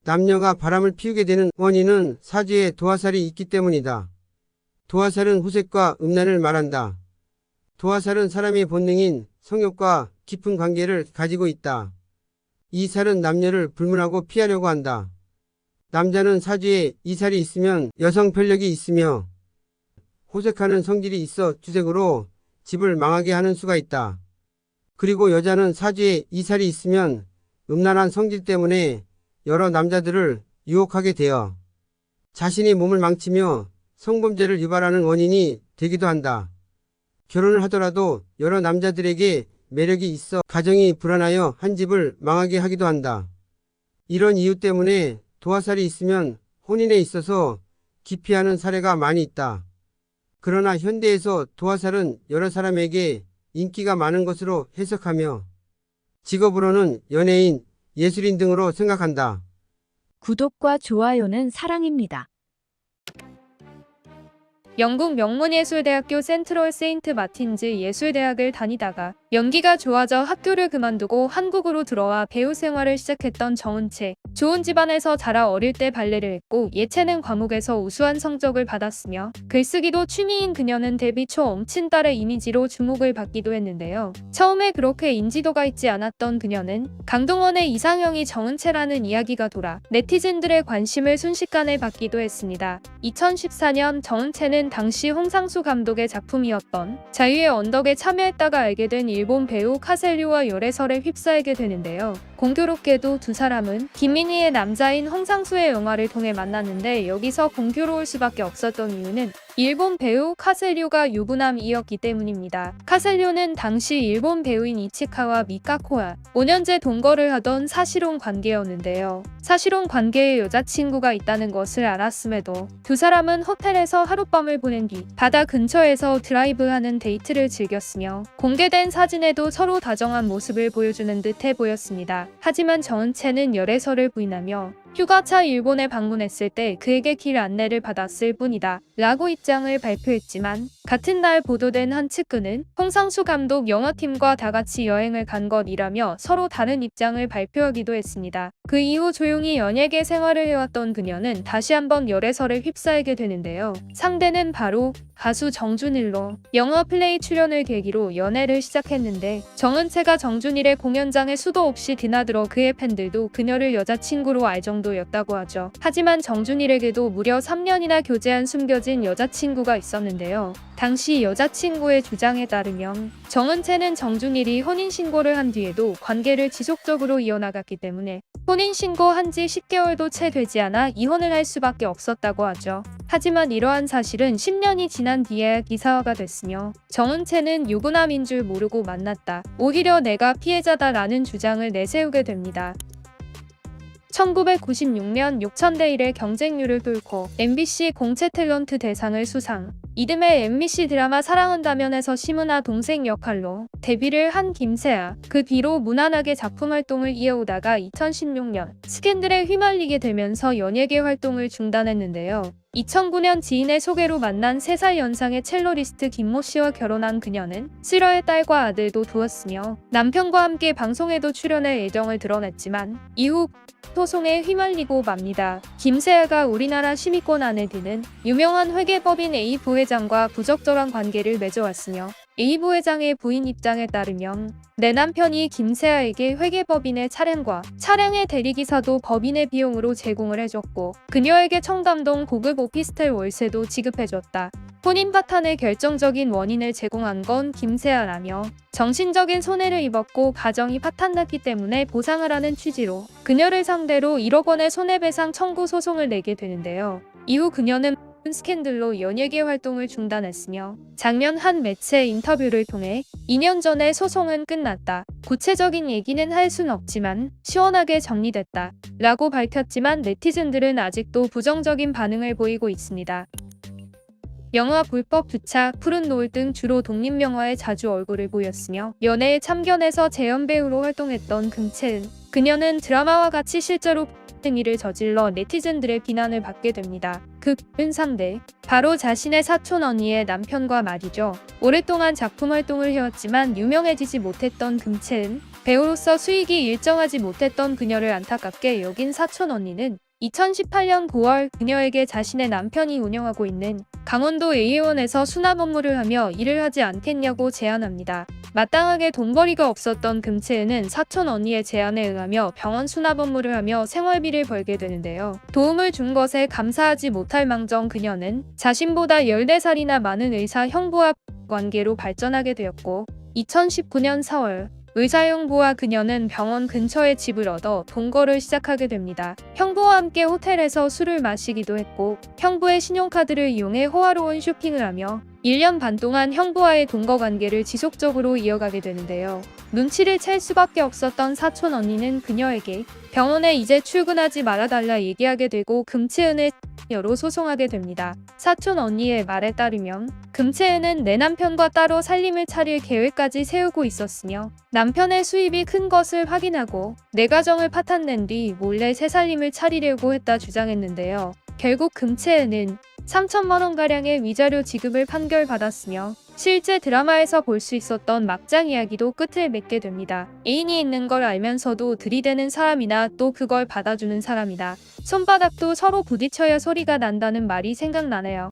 남녀가 바람을 피우게 되는 원인은 사주에 도화살이 있기 때문이다. 도화살은 후색과 음란을 말한다. 도화살은 사람의 본능인 성욕과 깊은 관계를 가지고 있다. 이 살은 남녀를 불문하고 피하려고 한다. 남자는 사주에 이 살이 있으면 여성 편력이 있으며 호색하는 성질이 있어 주색으로 집을 망하게 하는 수가 있다. 그리고 여자는 사주에 이 살이 있으면 음란한 성질 때문에 여러 남자들을 유혹하게 되어 자신의 몸을 망치며 성범죄를 유발하는 원인이 되기도 한다. 결혼을 하더라도 여러 남자들에게 매력이 있어 가정이 불안하여 한 집을 망하게 하기도 한다. 이런 이유 때문에 도화살이 있으면 혼인에 있어서 기피하는 사례가 많이 있다. 그러나 현대에서 도화살은 여러 사람에게 인기가 많은 것으로 해석하며 직업으로는 연예인, 예술인 등으로 생각한다. 구독과 좋아요는 사랑입니다. 영국 명문예술대학교 센트럴 세인트 마틴즈 예술대학을 다니다가 연기가 좋아져 학교를 그만두고 한국으로 들어와 배우 생활을 시작했던 정은채. 좋은 집안에서 자라 어릴 때 발레를 했고 예체능 과목에서 우수한 성적을 받았으며 글쓰기도 취미인 그녀는 데뷔 초 엄친 딸의 이미지로 주목을 받기도 했는데요. 처음에 그렇게 인지도가 있지 않았던 그녀는 강동원의 이상형이 정은채라는 이야기가 돌아 네티즌들의 관심을 순식간에 받기도 했습니다. 2014년 정은채는 당시 홍상수 감독의 작품이었던 자유의 언덕에 참여했다가 알게 된 일본 배우 카셀류와 열애설에 휩싸이게 되는데요. 공교롭게도 두 사람은 김민희의 남자인 홍상수의 영화를 통해 만났는데 여기서 공교로울 수밖에 없었던 이유는 일본 배우 카셀류가 유부남이었기 때문입니다. 카셀류는 당시 일본 배우인 이치카와 미카코와 5년째 동거를 하던 사실혼 관계였는데요. 사실혼 관계에 여자친구가 있다는 것을 알았음에도 두 사람은 호텔에서 하룻밤을 보낸 뒤 바다 근처에서 드라이브하는 데이트를 즐겼으며 공개된 사진에도 서로 다정한 모습을 보여주는 듯해 보였습니다. 하지만 정은채는 열애설을 부인하며 휴가차 일본에 방문했을 때 그에게 길 안내를 받았을 뿐이다 라고 입장을 발표했지만 같은 날 보도된 한 측근은 홍상수 감독 영화팀과 다같이 여행을 간 것이라며 서로 다른 입장을 발표하기도 했습니다. 그 이후 조용히 연예계 생활을 해왔던 그녀는 다시 한번 열애설에 휩싸이게 되는데요. 상대는 바로 가수 정준일로 영화 플레이 출연을 계기로 연애를 시작했는데 정은채가 정준일의 공연장에 수도 없이 드나들어 그의 팬들도 그녀를 여자친구로 알 정도였다고 하죠. 하지만 정준일에게도 무려 3년이나 교제한 숨겨진 여자친구가 있었는데요. 당시 여자친구의 주장에 따르면 정은채는 정준일이 혼인신고를 한 뒤에도 관계를 지속적으로 이어나갔기 때문에 혼인신고한 지 10개월도 채 되지 않아 이혼을 할 수밖에 없었다고 하죠. 하지만 이러한 사실은 10년이 지난 뒤에 기사화가 됐으며 정은채는 유부남인 줄 모르고 만났다. 오히려 내가 피해자다라는 주장을 내세우게 됩니다. 1996년 6,000대 1의 경쟁률을 뚫고 MBC 공채 탤런트 대상을 수상. 이듬해 MBC 드라마 사랑한다면에서 심은하 동생 역할로 데뷔를 한 김세아. 그 뒤로 무난하게 작품 활동을 이어오다가 2016년 스캔들에 휘말리게 되면서 연예계 활동을 중단했는데요. 2009년 지인의 소개로 만난 3살 연상의 첼로리스트 김모 씨와 결혼한 그녀는 실화의 딸과 아들도 두었으며 남편과 함께 방송에도 출연해 애정을 드러냈지만 이후 소송에 휘말리고 맙니다. 김세아가 우리나라 시민권 안에 드는 유명한 회계법인 A 부회장과 부적절한 관계를 맺어왔으며 A 부회장의 부인 입장에 따르면 내 남편이 김세아에게 회계법인의 차량과 차량의 대리기사도 법인의 비용으로 제공을 해줬고 그녀에게 청담동 고급 오피스텔 월세도 지급해줬다. 혼인 파탄의 결정적인 원인을 제공한 건 김세아라며 정신적인 손해를 입었고 가정이 파탄났기 때문에 보상을 하는 취지로 그녀를 상대로 1억 원의 손해배상 청구 소송을 내게 되는데요. 이후 그녀는 스캔들로 연예계 활동을 중단했으며 작년 한 매체 인터뷰를 통해 2년 전에 소송은 끝났다. 구체적인 얘기는 할 순 없지만 시원하게 정리됐다 라고 밝혔지만 네티즌들은 아직도 부정적인 반응을 보이고 있습니다. 영화 불법 주차, 푸른 노을 등 주로 독립영화에 자주 얼굴을 보였으며 연애에 참견해서 재연 배우로 활동했던 금채은. 그녀는 드라마와 같이 실제로 행위를 저질러 네티즌들의 비난을 받게 됩니다. 그 상대 바로 자신의 사촌 언니의 남편과 말이죠. 오랫동안 작품 활동을 해왔지만 유명해지지 못했던 금채은. 배우로서 수익이 일정하지 못했던 그녀를 안타깝게 여긴 사촌 언니는 2018년 9월 그녀에게 자신의 남편이 운영하고 있는 강원도 A원에서 수납 업무를 하며 일을 하지 않겠냐고 제안합니다. 마땅하게 돈벌이가 없었던 금채은은 사촌 언니의 제안에 응하며 병원 수납 업무를 하며 생활비를 벌게 되는데요. 도움을 준 것에 감사하지 못할 망정 그녀는 자신보다 14살이나 많은 의사 형부와 관계로 발전하게 되었고 2019년 4월 의사 형부와 그녀는 병원 근처에 집을 얻어 동거를 시작하게 됩니다. 형부와 함께 호텔에서 술을 마시기도 했고 형부의 신용카드를 이용해 호화로운 쇼핑을 하며 1년 반 동안 형부와의 동거 관계를 지속적으로 이어가게 되는데요. 눈치를 챌 수밖에 없었던 사촌 언니는 그녀에게 병원에 이제 출근하지 말아달라 얘기하게 되고 금채은을 여로 소송하게 됩니다. 사촌 언니의 말에 따르면 금채은은 내 남편과 따로 살림을 차릴 계획까지 세우고 있었으며 남편의 수입이 큰 것을 확인하고 내 가정을 파탄낸 뒤 몰래 새 살림을 차리려고 했다 주장했는데요. 결국 금채은은 3천만 원가량의 위자료 지급을 판결받았으며 실제 드라마에서 볼 수 있었던 막장 이야기도 끝을 맺게 됩니다. 애인이 있는 걸 알면서도 들이대는 사람이나 또 그걸 받아주는 사람이다. 손바닥도 서로 부딪혀야 소리가 난다는 말이 생각나네요.